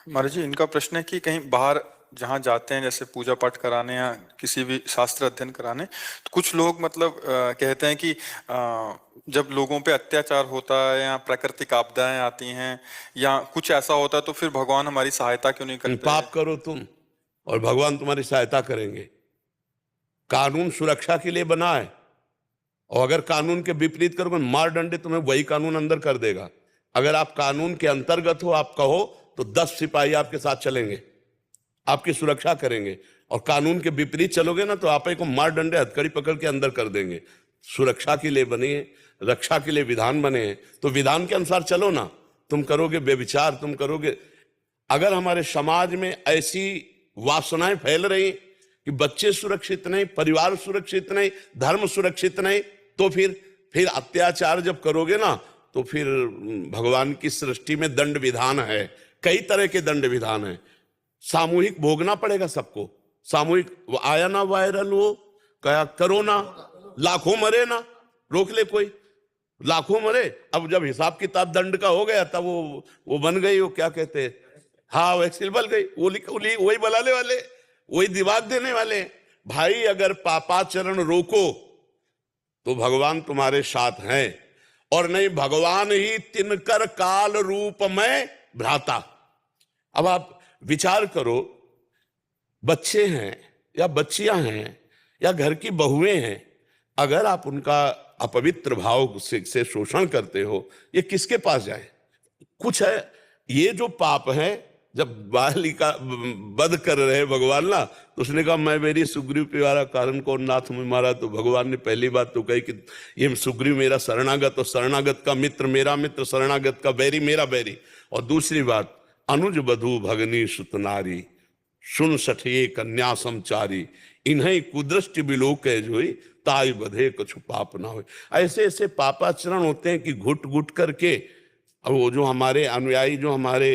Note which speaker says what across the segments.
Speaker 1: महाराज जी, इनका प्रश्न है कि कहीं बाहर जहाँ जाते हैं, जैसे पूजा पाठ कराने या किसी भी शास्त्र अध्ययन कराने, तो कुछ लोग मतलब कहते हैं कि जब लोगों पे अत्याचार होता है या प्राकृतिक आपदाएं आती हैं या कुछ ऐसा होता है तो फिर भगवान हमारी सहायता क्यों नहीं करते हैं?
Speaker 2: पाप करो तुम और भगवान तुम्हारी सहायता करेंगे। कानून सुरक्षा के लिए बना है, और अगर कानून के विपरीत करोगे, मार डंडे तुम्हें वही कानून अंदर कर देगा। अगर आप कानून के अंतर्गत हो, आप कहो, तो 10 सिपाही आपके साथ चलेंगे, आपकी सुरक्षा करेंगे। और कानून के विपरीत चलोगे ना, तो आप को मार डंडे हथकड़ी पकड़ के अंदर कर देंगे। सुरक्षा के लिए बने हैं, रक्षा के लिए विधान बने हैं, तो विधान के अनुसार चलो ना। तुम करोगे व्यभिचार, तुम करोगे। अगर हमारे समाज में ऐसी वासनाएं फैल रही कि बच्चे सुरक्षित नहीं, परिवार सुरक्षित नहीं, धर्म सुरक्षित नहीं, तो फिर अत्याचार जब करोगे ना, तो फिर भगवान की सृष्टि में दंड विधान है, कई तरह के दंड विधान है। सामूहिक भोगना पड़ेगा सबको। सामूहिक आया ना वायरल, वो क्या कोरोना, लाखों मरे ना, रोक ले कोई, लाखों मरे। अब जब हिसाब किताब दंड का हो गया, तब वो बन गई, वो क्या कहते हैं, हाँ वैक्सीन बल गई, वही बलाने वाले, वही दिमाग देने वाले। भाई अगर पापाचरण रोको तो भगवान तुम्हारे साथ हैं, और नहीं भगवान ही तिनकर काल रूप में भ्राता। अब आप विचार करो, बच्चे हैं या बच्चियां हैं या घर की बहुएं हैं, अगर आप उनका अपवित्र भाव से शोषण करते हो, ये किसके पास जाए? कुछ है, ये जो पाप है, जब बालिका वध कर रहे भगवान ना, तो उसने कहा मैं मेरी सुग्रीव प्यारा कारण को नाथ में मारा। तो भगवान ने पहली बात तो कही कि ये सुग्रीव मेरा शरणागत, और शरणागत का मित्र मेरा मित्र, शरणागत का बैरी मेरा बैरी। और दूसरी बात, अनुज बधू भगनी सुतनारी, सुन सठिए कन्या समचारी, इन्हें कुदृष्टि बिलोक जोई, ताई बधे कुछ पाप ना हो। ऐसे ऐसे पापाचरण होते हैं कि घुट घुट करके, अब वो जो हमारे अनुयायी, जो हमारे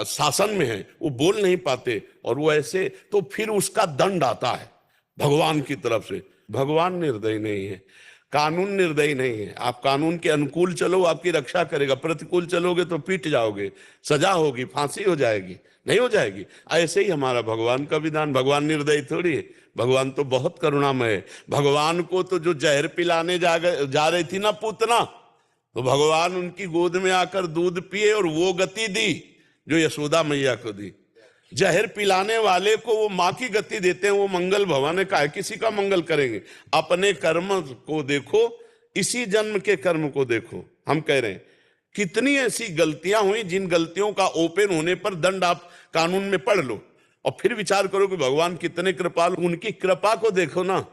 Speaker 2: शासन में है, वो बोल नहीं पाते, और वो ऐसे, तो फिर उसका दंड आता है भगवान की तरफ से। भगवान निर्दयी नहीं है, कानून निर्दयी नहीं है। आप कानून के अनुकूल चलो, आपकी रक्षा करेगा, प्रतिकूल चलोगे तो पीट जाओगे, सजा होगी, फांसी हो जाएगी, नहीं हो जाएगी। ऐसे ही हमारा भगवान का विधान। भगवान निर्दयी थोड़ी है, भगवान तो बहुत करुणामय है। भगवान को तो जो जहर पिलाने जा रही थी ना पूतना, तो भगवान उनकी गोद में आकर दूध पिए और वो गति दी जो यशोदा मैया को दी। जहर पिलाने वाले को वो माँ की गति देते हैं, वो मंगल भवन है, काहे किसी का मंगल करेंगे? अपने कर्म को देखो, इसी जन्म के कर्म को देखो। हम कह रहे हैं कितनी ऐसी गलतियां हुई, जिन गलतियों का ओपन होने पर दंड आप कानून में पढ़ लो, और फिर विचार करो कि भगवान कितने कृपालु। उनकी कृपा को देखो ना।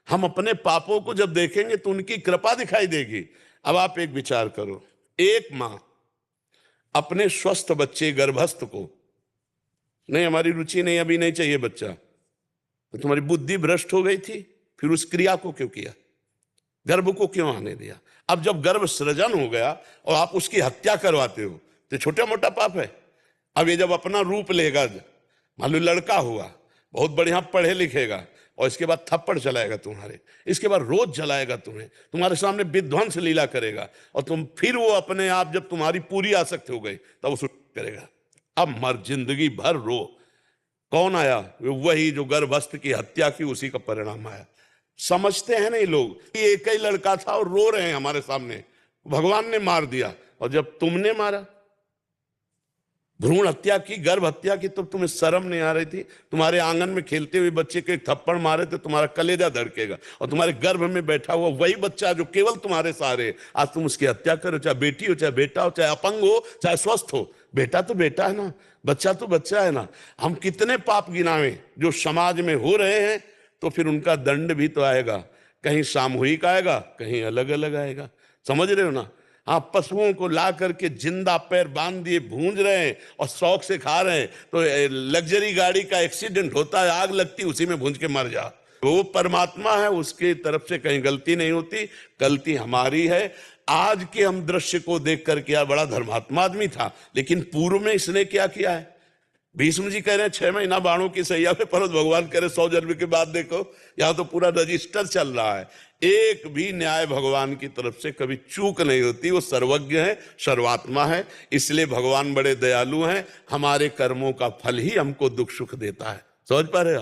Speaker 2: हम अपने पापों को जब देखेंगे तो उनकी कृपा दिखाई देगी। अब आप एक विचार करो, एक मां अपने स्वस्थ बच्चे गर्भस्थ को, नहीं हमारी रुचि नहीं, अभी नहीं चाहिए बच्चा, तो तुम्हारी बुद्धि भ्रष्ट हो गई थी, फिर उस क्रिया को क्यों किया? गर्भ को क्यों आने दिया? अब जब गर्भ सृजन हो गया और आप उसकी हत्या करवाते हो, तो छोटा मोटा पाप है। अब ये जब अपना रूप लेगा, मान लो लड़का हुआ, बहुत बढ़िया पढ़े लिखेगा, और इसके बाद थप्पड़ चलाएगा तुम्हारे, इसके बाद रोज जलाएगा तुम्हें, तुम्हारे सामने विध्वंस लीला करेगा, और तुम फिर वो अपने आप, जब तुम्हारी पूरी आसक्ति हो गई, तब वो करेगा। अब मर, जिंदगी भर रो। कौन आया? वही जो गर्भस्थ की हत्या की, उसी का परिणाम आया। समझते हैं नहीं लोग कि एक ही लड़का था और रो रहे हैं हमारे सामने, भगवान ने मार दिया। और जब तुमने मारा, भ्रूण हत्या की, गर्भ हत्या की, तो तुम्हें शर्म नहीं आ रही थी? तुम्हारे आंगन में खेलते हुए बच्चे के थप्पड़ मारे तो तुम्हारा कलेजा धड़केगा, और तुम्हारे गर्भ में बैठा हुआ वही बच्चा जो केवल तुम्हारे सहारे, आज तुम उसकी हत्या करो, चाहे बेटी हो, चाहे बेटा हो, चाहे अपंग हो, चाहे स्वस्थ हो। बेटा तो बेटा है ना, बच्चा तो बच्चा है ना। हम कितने पाप गिनावे जो समाज में हो रहे हैं, तो फिर उनका दंड भी तो आएगा, कहीं सामूहिक आएगा, कहीं अलग अलग आएगा। समझ रहे हो ना? हाँ, पशुओं को ला करके जिंदा पैर बांध दिए भूंज रहे हैं और शौक से खा रहे हैं, तो लग्जरी गाड़ी का एक्सीडेंट होता है, आग लगती, उसी में भूंज के मर जा। वो परमात्मा है, उसकी तरफ से कहीं गलती नहीं होती, गलती हमारी है। आज के हम दृश्य को देख कर, क्या बड़ा धर्मात्मा आदमी था, लेकिन पूर्व में इसने क्या किया है? भीष्म जी कह रहे हैं 6 महीना बाणों की सैया पे, परंतु भगवान कह रहे 100 जन्म के बाद देखो, यहां तो पूरा रजिस्टर चल रहा है। एक भी न्याय भगवान की तरफ से कभी चूक नहीं होती। वो सर्वज्ञ है, सर्वात्मा है, इसलिए भगवान बड़े दयालु हैं। हमारे कर्मों का फल ही हमको दुख सुख देता है। समझ पा रहे हो आप?